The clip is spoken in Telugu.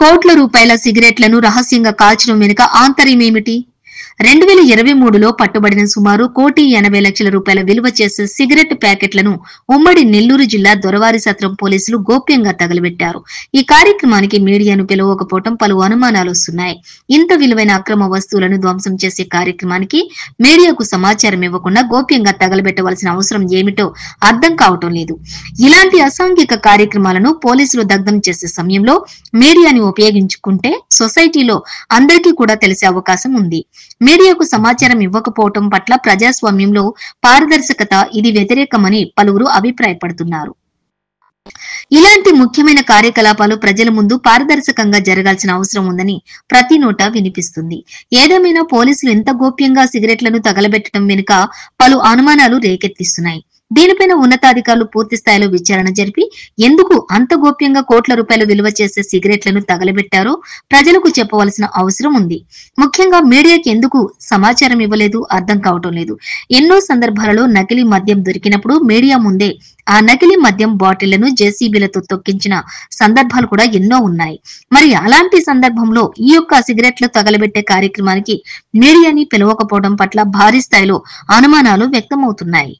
కోట్ల రూపాయల సిగరెట్లను రహస్యంగా కాల్చడం వెనుక ఆంతర్యమేమిటి? 2023లో పట్టుబడిన సుమారు 1,80,00,000 రూపాయల విలువ చేసే సిగరెట్ ప్యాకెట్లను ఉమ్మడి నెల్లూరు జిల్లా దొరవారి సత్రం పోలీసులు గోప్యంగా తగలబెట్టారు. ఈ కార్యక్రమానికి మీడియాను పిలవకపోవడం పలు అనుమానాలు వస్తున్నాయి. ఇంత విలువైన అక్రమ వస్తువులను ధ్వంసం చేసే కార్యక్రమానికి మీడియాకు సమాచారం ఇవ్వకుండా గోప్యంగా తగలబెట్టవలసిన అవసరం ఏమిటో అర్థం కావటం లేదు. ఇలాంటి అసాంఘిక కార్యక్రమాలను పోలీసులు దగ్ధం చేసే సమయంలో మీడియాని ఉపయోగించుకుంటే సొసైటీలో అందరికీ కూడా తెలిసే అవకాశం ఉంది. మీడియాకు సమాచారం ఇవ్వకపోవటం పట్ల ప్రజాస్వామ్యంలో పారదర్శకత ఇది వ్యతిరేకమని పలువురు అభిప్రాయపడుతున్నారు. ఇలాంటి ముఖ్యమైన కార్యకలాపాలు ప్రజల ముందు పారదర్శకంగా జరగాల్సిన అవసరం ఉందని ప్రతి నోట వినిపిస్తుంది. ఏదేమైనా పోలీసులు ఎంత గోప్యంగా సిగరెట్లను తగలబెట్టడం వెనుక పలు అనుమానాలు రేకెత్తిస్తున్నాయి. దీనిపైన ఉన్నతాధికారులు పూర్తి స్థాయిలో విచారణ జరిపి ఎందుకు అంత గోప్యంగా కోట్ల రూపాయలు విలువ చేసే సిగరెట్లను తగలబెట్టారో ప్రజలకు చెప్పవలసిన అవసరం ఉంది. ముఖ్యంగా మీడియాకి ఎందుకు సమాచారం ఇవ్వలేదు అర్థం కావటం లేదు. ఎన్నో సందర్భాలలో నకిలీ మద్యం దొరికినప్పుడు మీడియా ముందే ఆ నకిలీ మద్యం బాటిళ్లను జేసీబీలతో తొక్కించిన సందర్భాలు కూడా ఎన్నో ఉన్నాయి. మరి అలాంటి సందర్భంలో ఈ యొక్క సిగరెట్లు తగలబెట్టే కార్యక్రమానికి మీడియాని పిలవకపోవడం పట్ల భారీ స్థాయిలో అనుమానాలు వ్యక్తమవుతున్నాయి.